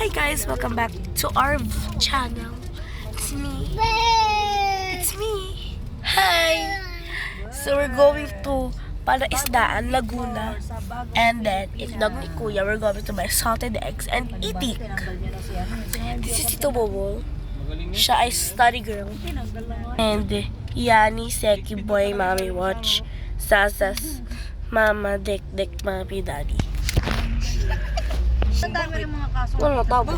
Hi guys, welcome back to our channel. It's me. It's me. Hi. So we're going to Palaisdaan, Laguna. And then, itlog ni Kuya, we're going to buy salted eggs and itik. This is Tito Bobo. Siya ay study girl. And Yani, Seki Boy, Mommy Watch, Sasas, Mama, Dek, Mami, Daddy. Ang dami rin mga kaso. Ano tabo?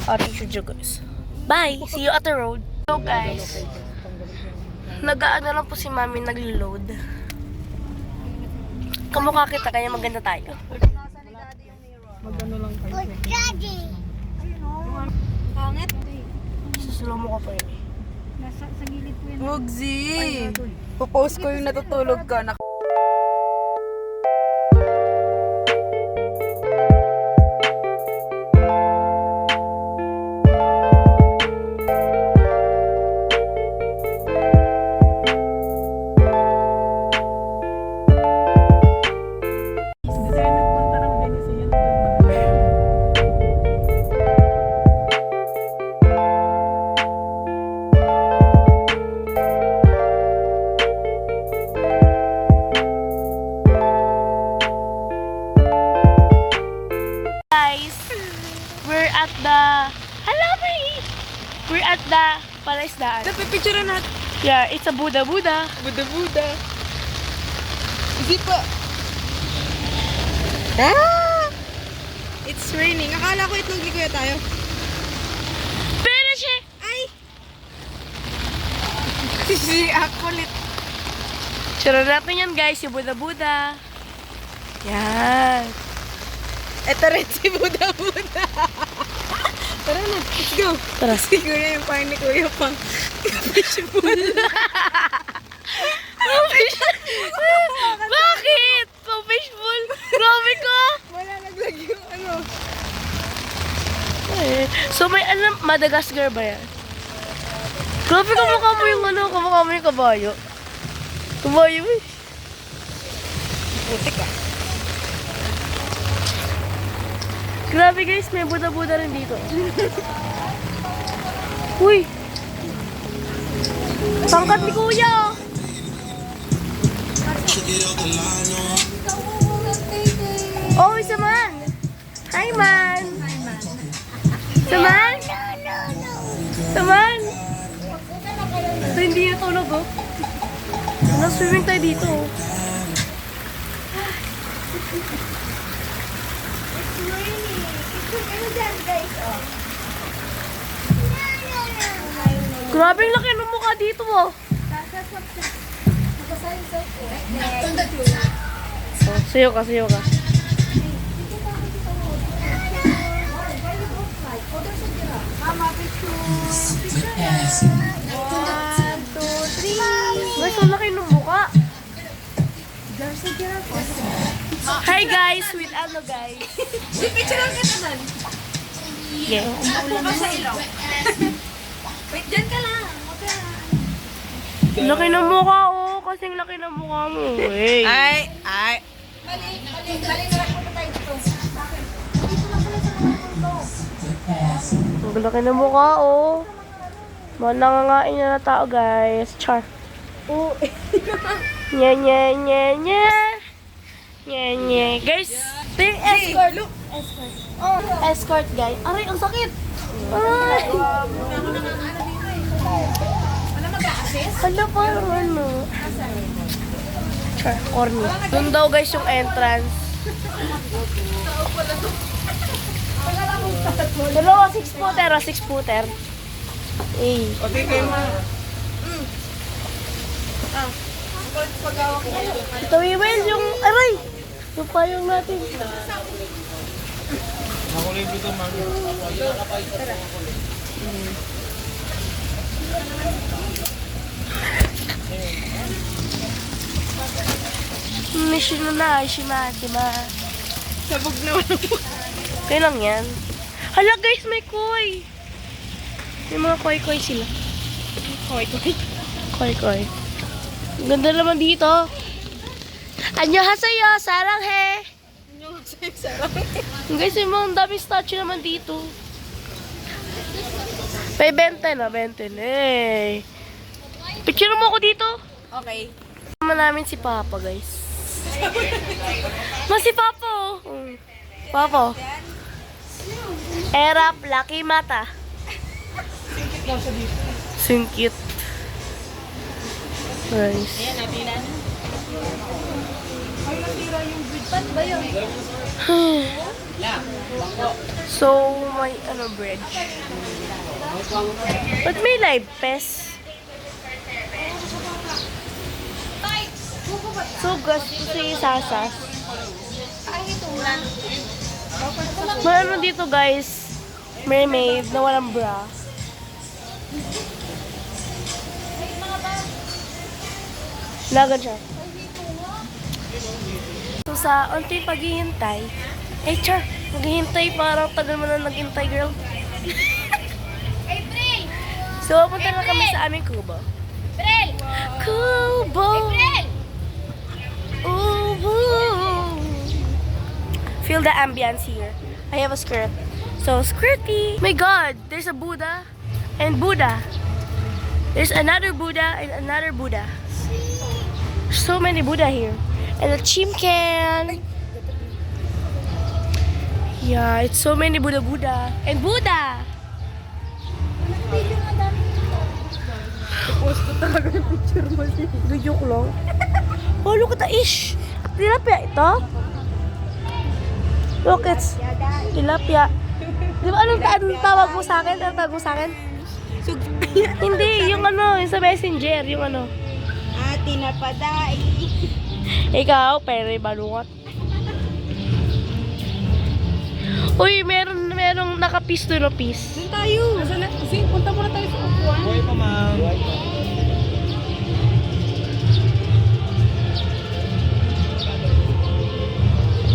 Attitude you guys. Bye! See you at the road. So guys, nag-aano lang po si Mami nag-load. Kamukha kita kaya maganda tayo. Nasa ni Daddy yung mirror. Magano lang kayo. Daddy! Ayun o. Pangit. Suslo mo ko pa yun. Nasa sa gilid po yun. Huwag Z! Popost ko yung natutulog ka. We're at the Palaisdaan. Napipicture natin. Yeah, it's a Buddha. Buda. Hindi pa. Ah! It's raining. Akala ko itlog ni Kuya tayo. Pero siya! Ay! Si akulit. Tira natin yan guys, yung Buddha. Yan. Eto rin si Buda. Tara na, let's go. Tara. Siguro yung pang ni Kuya pang fishbowl. Bakit? Pang fishbowl? Grabe ka! Wala naglagay yung ano. So may alam, Madagascar ba yan? Grabe kamukha mo yung ano, kamukha mo yung kabayo. Kabayo eh. Putik ah. Grabe guys, may Buddha rin dito. Uy! Pangkat ni Kuya! Oh, isa man! Hi man! Saman? Saman? Ito hindi natulog oh. Swimming tayo dito oh. Grabe yung laki ng mukha dito oh. Oh, sayo ka. Guys, ang laki ng mukha. Hi guys, with ano guys? Picture lang kita man. Yeah. Umuulan sa ilaw. Wait, dyan ka lang. Laki ng mukha oh, kasing laki ng mukha mo eh. Ay. Bali na lang po tayo dito. Bakit? Dito lang pala sa mga punto. Ang laki ng mukha oh. Mga nangangain na tao guys. Char. Oo. Nye. Guys, ito yung escort. Look. Oh, escort guys. Aray, ang sakit. Ay. Wala mag-a-assist? Hala parang ano. Char, corny. Doon daw guys yung entrance. Dalawa, 6-footer. Eh. Okay kayo ma. Ito Will, yung aray. Yung payong natin. Ako libre ito, mami. Mission na, Shima. Sabog naman ako. Kaya lang yan. Hala guys, may koi. May mga koi sila. Koi. Ganda naman dito. Annyeonghaseyo, saranghae. Guys, yung mga daming statue naman dito. May 20 na, 20 na. Hey. Picture mo ako dito. Okay. Kasama namin si Papa, guys. Si Papa, oh. Papa. Erap, laki mata. Singkit. Nice. Ayan, natira na. Ay, natira yung bridge. Ba't ba yun? So, may ano bread. But may live pes. So, gusto si Sasas. Ay, ito na. May ano dito, guys. Mermaid na walang bra. Lagan siya. So, sa unti paghihintay, char, maghihintay parang tagal mo na naghintay, girl. April! So, punta na kami sa aming kubo. April! Kubo! April! Ubo! Feel the ambience here. I have a skirt. So, skirty! My God! There's a Buddha and Buddha. There's another Buddha and another Buddha. So many Buddha here. And a chimcan. Yeah, it's so many Buddha. And Buddha! Video nga dami. Post ko talaga yung picture mo siya. Video ko lang. Oh, look at the ish! Tilapia ito? Look, it's tilapia. Di ba anong tawag mo sa akin? Anong tawag mo sa akin? Hindi, yung ano, yung sa messenger, yung ano. Tinapaday. Ikaw, pere balungot. Uy, merong naka-piece to no piece. Doon tayo. Nasaan na? Kasi punta muna tayo sa upuan. Buhay pa, ma'am.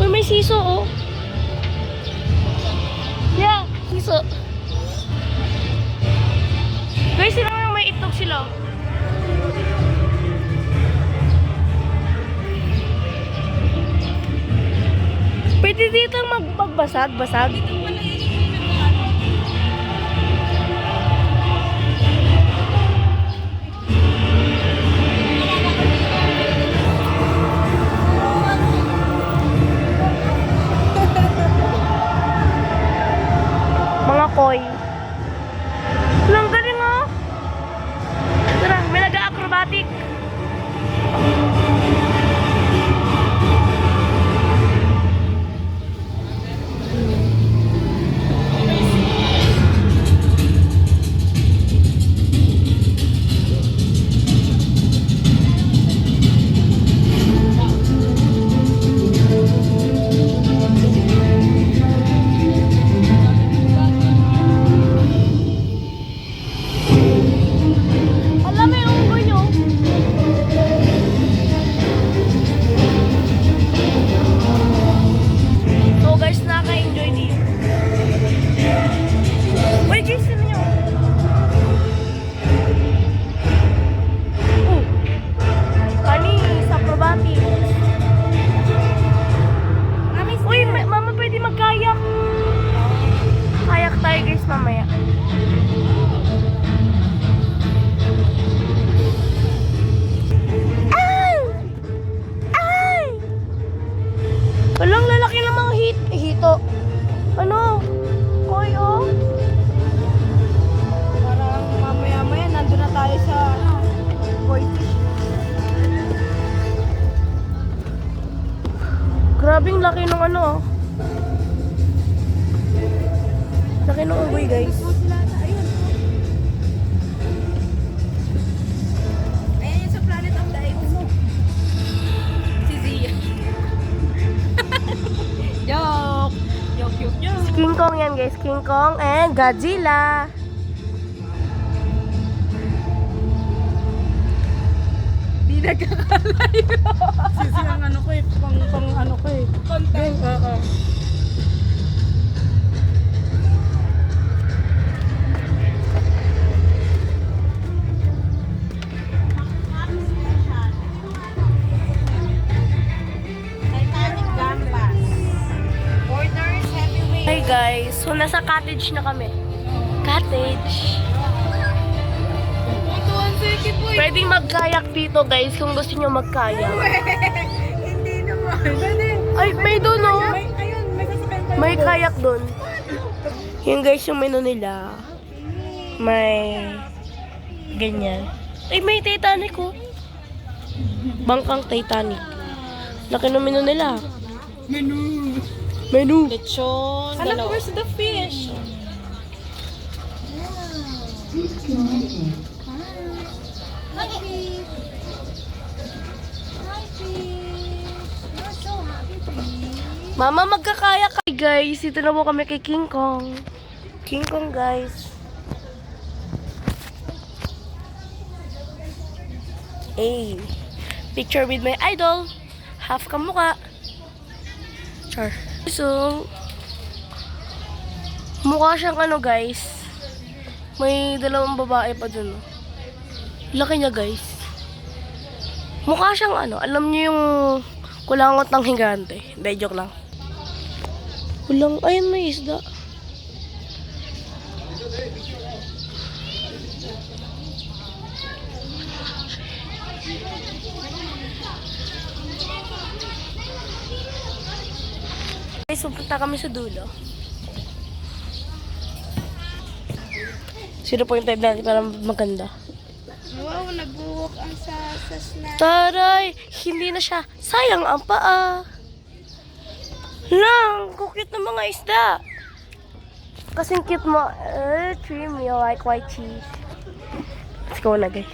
Uy, may siso, oh. Yeah, siso. Guys, sila nga may itlog sila. Pwede dito magbasag-basag. Mga koi. Ang galing, oh. Tara, may nag-acrobatic. Alam mo yung unggoy nyo? So guys, nakaka-enjoy dito. Uy, Jason nyo! Oh! Kani, sa probati. Uy, mama, pwede magkayak. Kayak tayo guys mamaya. Walang lalaki ng mga hito. Ano? Koy, oh. Parang mamaya-maya nandun na tayo sa koi fish. Grabing laki ng ano, oh. Laki ng unggoy, guys. Ayun. Ayan yung sa Planet of the Apes mo. Si Zia. Joke! Joke. King Kong yan, guys. King Kong and Godzilla. Di nagkakalayo. Sisi ang ano ko eh. Pang ano ko eh. Content. Oo. Titanic Gambas. guys. So, nasa cottage na kami. Cottage. Pwedeng mag-kayak dito, guys, kung gusto nyo mag-kayak. Hindi naman. Pwede. Ay, may doon, no? Ayun, may sasakyan tayo. May kayak doon. Yung guys, yung menu nila. May ganyan. Ay, may Titanic, oh. Bangkang Titanic. Laki ng menu nila. Menu. Lechon, Alam, where's the fish? Mama, magkakaya kay guys. Dito na po kami kay King Kong. King Kong, guys. Ay. Picture with my idol. Half kamukha. Char. So, mukha siyang ano, guys. May dalawang babae pa dun. Oh. Laki niya, guys. Mukha siyang ano. Alam niyo yung kulangot ng higante. Hindi, joke lang. Kulang, ayun, may isda. Guys, pupunta kami sa dulo. Sino po yung type natin para maganda? Wow, nag-walk ang sasas na. Taray! Hindi na siya. Sayang ang paa. Lang! Kukit ng mga isda. Kasing cute mo. Trim you like white cheese. Let's go na, guys.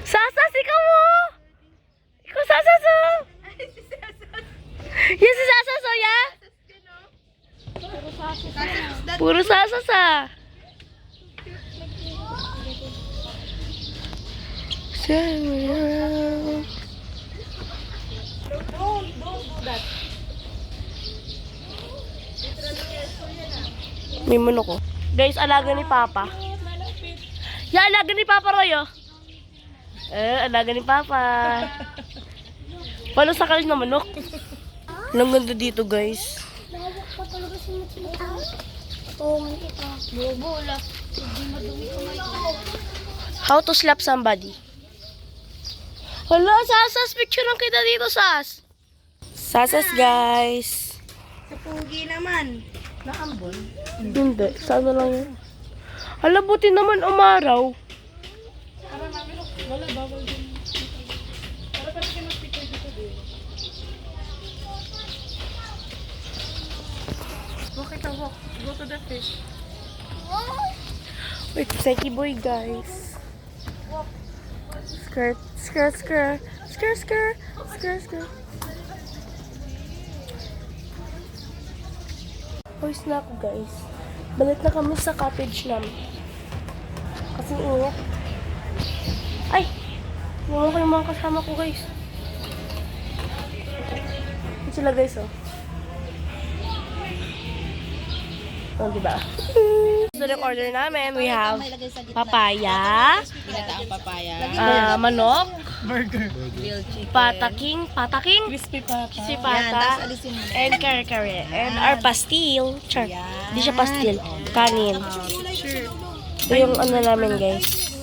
Sasas, ikaw mo! Ikaw, Sasas, oh! Yes, si Sasas, oh, yeah? Puro Sasas, ah. Don't do that. May mono ko. Guys, alaga ni Papa. Yeah, alaga ni Papa Roy, oh. Alaga ni Papa. Paano sa kalis na manok? Ang ganda dito, guys. How to slap somebody. Hala, Sasas, picture lang kita dito, Sas. Sasas, guys. Sa pugi naman. Naambon. Hindi, sana lang yun. Hala, buti naman umaraw. Wala, bawal din. Para pala kayo mag-picture dito din. Walk it walk. Go to the fish. Wait, Seki boy, guys. Skirt, skirt, skirt, skirt, skirt, skirt, skirt. Pawis na ako, guys. Balik na kami sa cottage namin. Kasi ingat. Ay! Iwan ko yung mga kasama ko, guys. Ito sila, guys, oh. Oh, diba? So, yung order namin, we have papaya, Pinataang papaya. manok, Burger. Grilled chicken. pataking, Crispy pata. si Yan, tapos pata, alisin mo na. and kare-kare, and our pastil. Char. Yan. Hindi siya pastil. Kanin. Ito yung ano namin, guys.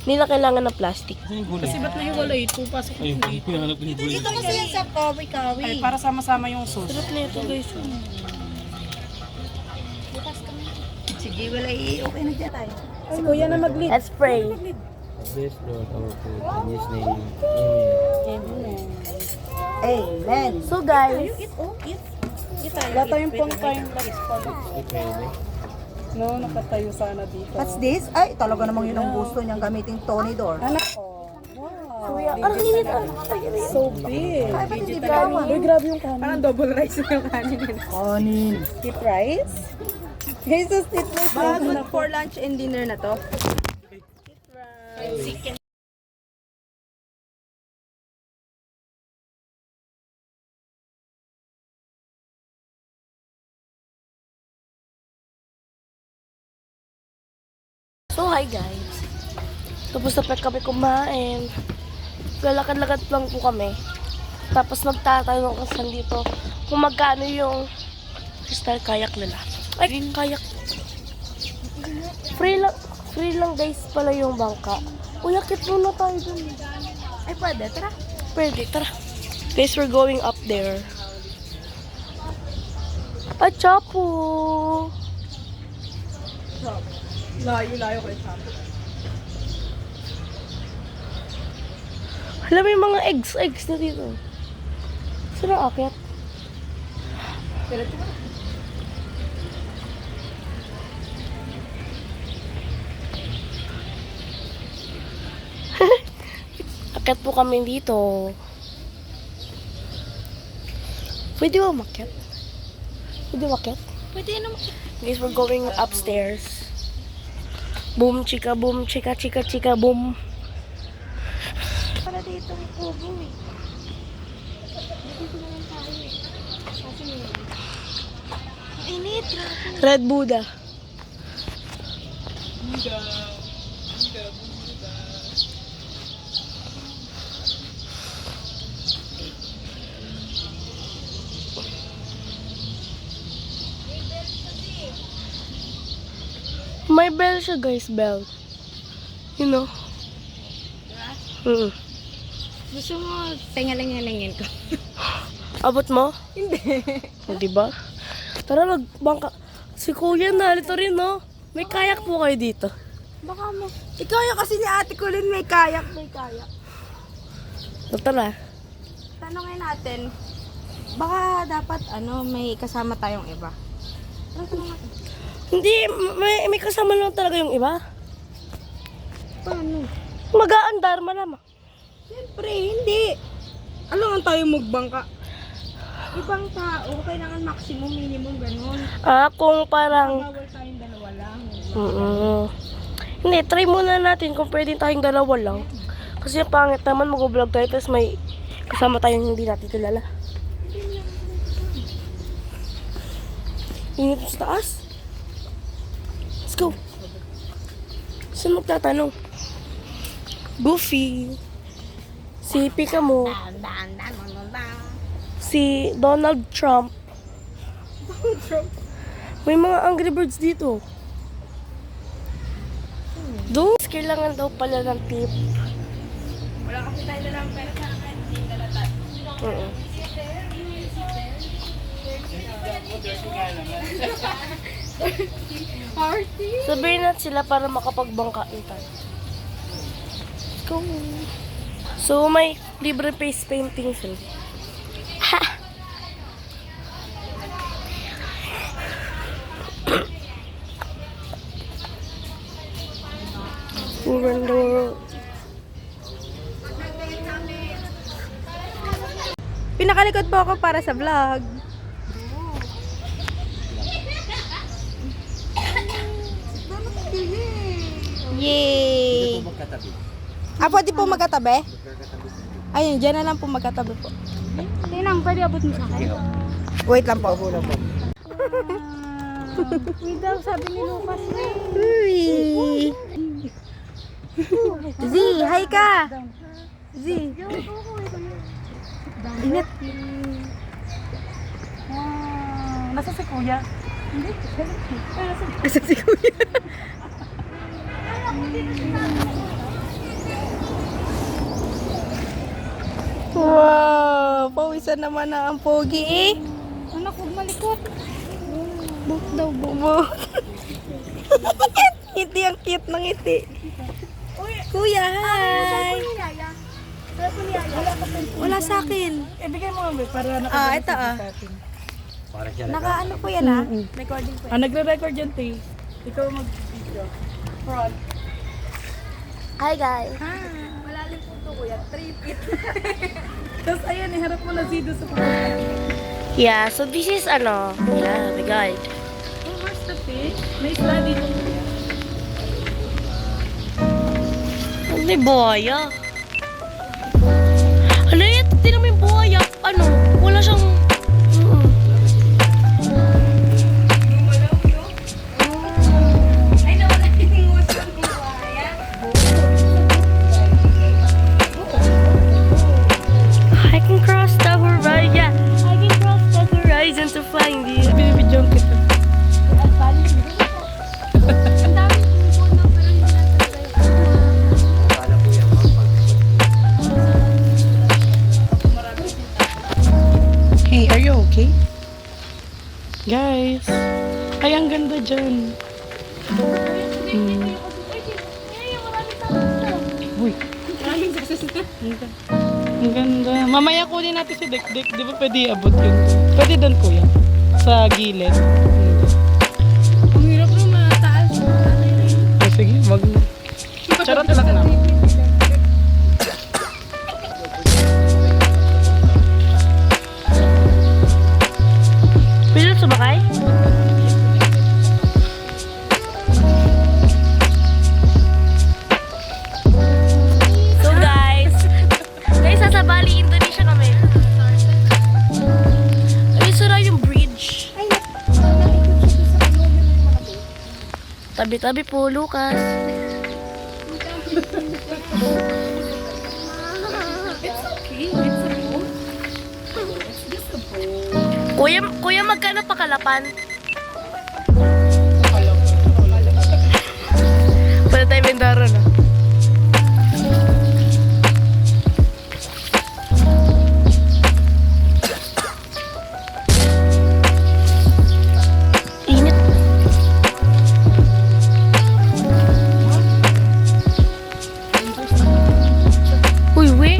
Hindi na kailangan ng plastic. Kasi ba't nahiwalay ito? Pasok ko dito. Dito kasi yan sa kawi-kawi. Ay, para sama-sama yung sauce. Sarap na ito, guys. Sige, wala okay na dyan tayo. Si Kuya na mag-lead. Let's pray. Bless Lord our food. In His name, Amen. Amen. So, guys, Wala tayong pang time lapse pa. Pwede. No, nakatayo sana dito. What's this? Ay, talaga namang yun ang gusto niyang gamitin Tony Door. Anak ko. Wow. kuya, ang init, So big. Ay, ba't hindi Digital. brown? Uy, grabe yung kanin. Parang double rice yung kanin. Kanin. Keep rice? Jesus, it was Good for lunch and dinner na to. So, hi guys. Tapos na pa kami kumain. Lalakad-lakad lang po kami. Tapos magtatanong kung saan dito kung magkano yung crystal kayak nila. Ay, kayak. Free lang guys pala yung bangka. Uy, akit muna tayo dun. Ay, pwede. Tara. Pwede, tara. Guys, we're going up there. At Chapo. Layo ko ito. Alam mo yung mga eggs na dito. Saan ang akit? Akit po kami dito. Pwede ba umakyat? Pwede umakyat? Pwede naman. Guys, we're going upstairs. Boom, chika, chika, boom. Para dito may kubo eh. Dito naman tayo eh. Kasi init. Red Buddha. May bell siya guys, bell. You know? Gusto mo, tingaling-alingin ko. Abot mo? Hindi. Diba? Tara, magbangka. Si Kuya nalito rin, no? May kayak po kayo dito. Baka mo. Ikaw yung kasi ni Ate Colin may kayak. So, tara. Tanongin natin. Baka dapat may kasama tayong iba. Ano tanong natin? Hindi, may kasama lang talaga yung iba. Paano? Mag-aandar, malamang. Siyempre, hindi. Ano nga tayo magbangka? Ibang tao, kailangan maximum, minimum, ganun. Kung parang... Bawal tayong dalawa lang. Hindi, try muna natin kung pwede tayong dalawa lang. Kasi pangit naman mag-vlog tayo tapos may kasama tayong hindi natin kilala. Init sa taas. Let's go. Saan magtatanong? Goofy. Si Pika mo. Si Donald Trump. May mga Angry Birds dito. Doon. Kailangan daw pala ng tip. Wala kasi tayo dalang pera sa akin. Hindi dalatan. Sabihin natin sila para makapagbangkain tayo. Let's go. So, may libre face painting sila. Ha! Surrender. Pinakalikod po ako para sa vlog. Yay! Magkatabi. Pwede po magkatabi? Ayun, dyan na lang po magkatabi po. Tinang, pwede abot mo sa akin? Wait lang po. Wait daw, sabi ni Lucas. Uy! Z, hi ka! Z. Ingat. Nasa si Kuya? Asa si Kuya? Wow! Pawisan naman na ang pogi eh. Anak, huwag malikot. Buk daw, buk. Ngiti ang cute ng ngiti. Kuya, hi! Wala sa akin. Ibigay mo nga para Ito Para siya Naka-ano po yan Recording po. nagre-record yan, Tay. Ikaw mag-video. Front. Hi guys. Malalim po ito, kuya. 3 feet. Tapos ayan, iharap mo na Zido sa pumunta. Yeah, so this is the guide. Oh, where's the fish? May isla dito. May buhaya. Ano yan? Tignan mo yung buhaya. Wala siyang... Ay, nawala yung uso ng buhaya. I can cross the horizon. Yeah, I can cross the horizon to find you. Binibidyon kita. Hey, are you okay? Guys, ay ang ganda dyan. Uy. Ang ganda. Mamaya kunin natin si Dekdek. Di ba pwede abot yun? Pwede doon kuya. Sa gilid. Ang hirap nung mataas. Ay, sige, wag na. Charot lang na. Pwede na sumakay? So guys, sa Bali, Indonesia kami. Ay, sira yung bridge. Tabi-tabi po, Lucas. Kuya, magkano pa kalapan? Pwede tayo bendaro na. Init. Uy, we.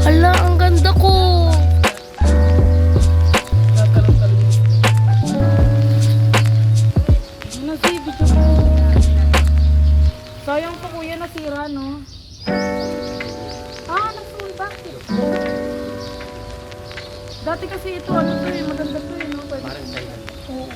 Hala, ang ganda ko. Sayang pa kuya, nasira, no? Nasuwi, bakit? Dati kasi ito, ano to eh, maganda to eh, no? Pwede. Parang Thailand. Oo.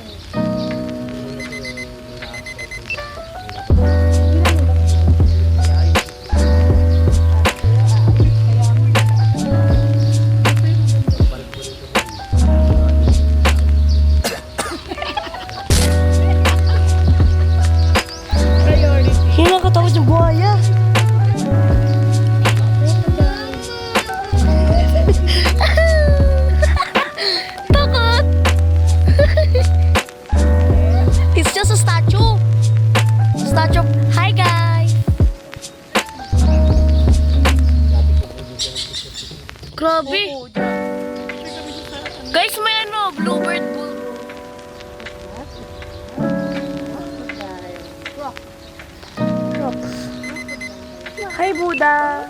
Hindi nakatakot yung buhaya. Takot! It's just a statue. Statue. Hi guys! Grabe. Guys, may ano, bluebird bull. Hi, Buddha.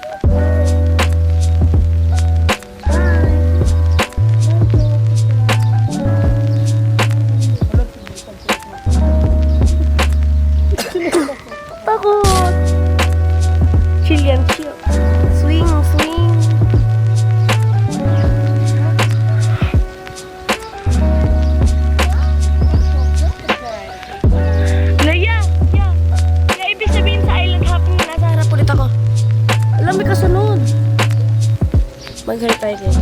Takot. Chill yan, chill. Swing, swing. Laya, ibig sabihin sa island hopping na nasa harap ulit ako. Alam, may kasunod. Mag-hi tayo guys.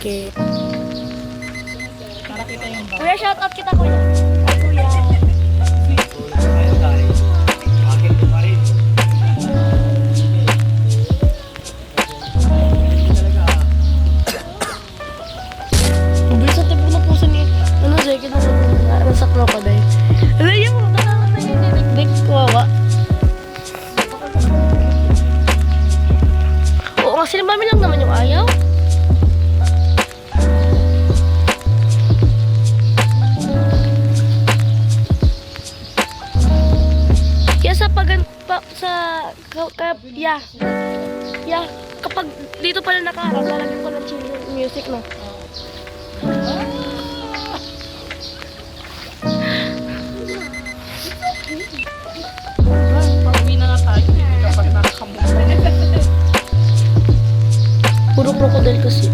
Okay. Kuya, shout out kita kuya. Ay, kuya. Akin ko pa rin. Bilis ang tipo na puso ni Jacket na sa crocodile. Alam niyo mo, nakakot na yung dinik-dik. Kawawa. Oo nga, sila mami lang naman yung ayaw. Kaya sa kapag dito pala nakaharap, lalagyan ko ng chill music na. Pauwi na nga tayo. Kapag nakakamot. Puro crocodile kasi.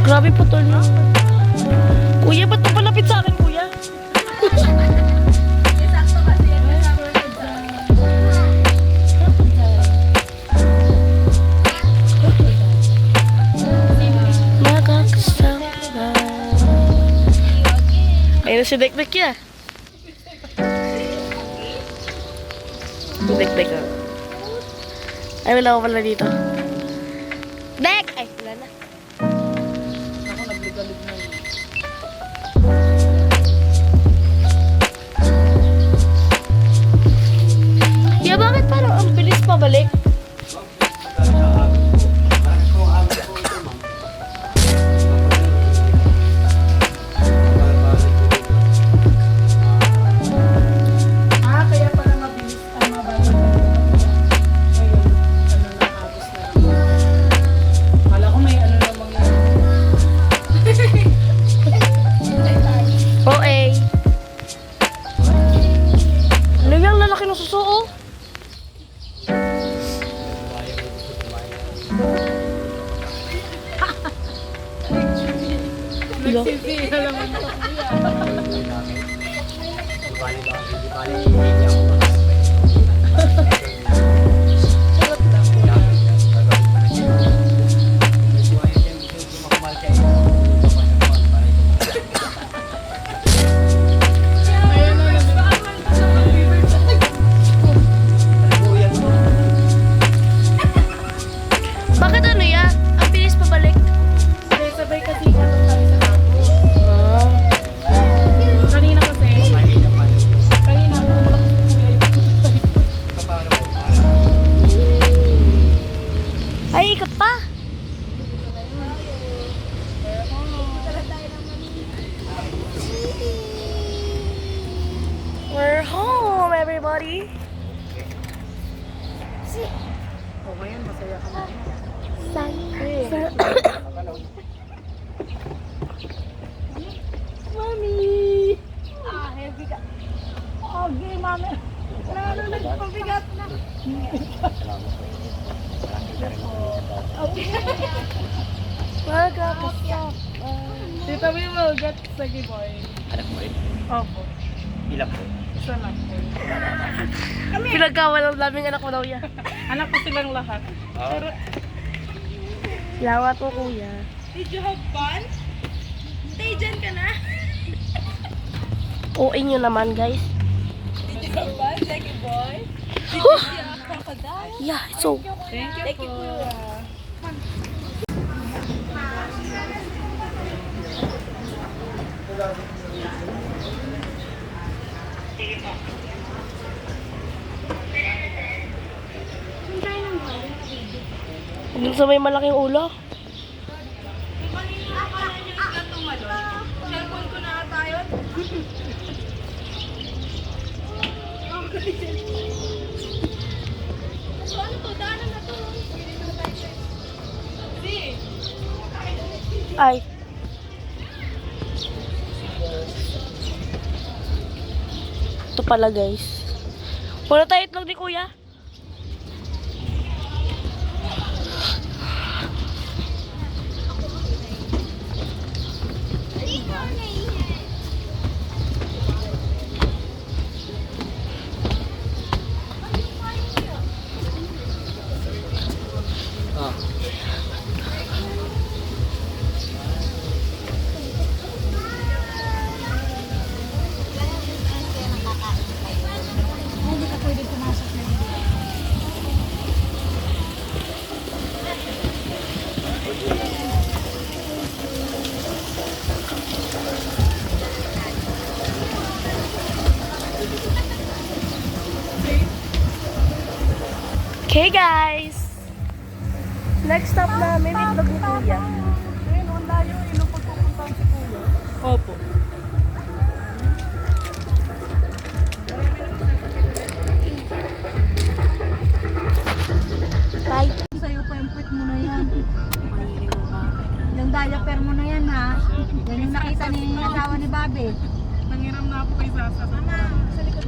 Grabe putol na. Kuya, ba't napalapit sa akin, kuya? Nakakasama. Ayun na si Dekdek ya. Si Dekdek ah. Ay, wala ko pala dito. Dek! Ay, wala na. Ako nagligalig na yun. Yeah, bakit parang ang bilis pabalik? Ah, kaya pala mabilis ang mabalik. Ngayon, ano na, agos na lang. Kala ko may ano namang yun. OA. Ano yung lalaki ng susuo? Nagsisira naman ito kuya. Ayan na, Bakit ano ya? Ang bilis pabalik. sabay kasi katong tayo sa tapos. Kanina kasi, kanina ako Ay, ikot pa. We're home, everybody. O ngayon, masaya ka na. Mami! Ah, heavy ka. Okay, mami. Lalo nagpabigat na. Tita, we will get Sagi Boy. Anak mo rin? Opo. Ilan po? Isa lang po. Pinagkawalan namin anak mo daw yan. Anak ko silang lahat. Pero, Salamat po, kuya. Did you have fun? Stay dyan ka na. OA nyo naman, guys. Did you have fun, Jackie boy? Did you see a crocodile? Yeah, so, thank you po. yung sa may malaking ulo. Cellphone ko na tayo. So ano to? Daanan na to. Ay. Ito pala, guys. Wala tayo itlog ni kuya. Ah. Okay, guys. Next stop namin, itlog ni kuya. Ayun, ang layo. Ilang pagpupuntahan si Kuya. Opo. Bye. Sa'yo pa yung puwit mo na yan. Yung diaper mo na yan ha. Yan yung nakita ni asawa ni Bobby. Nangiram na ako kay Sasa. Mama, sa likod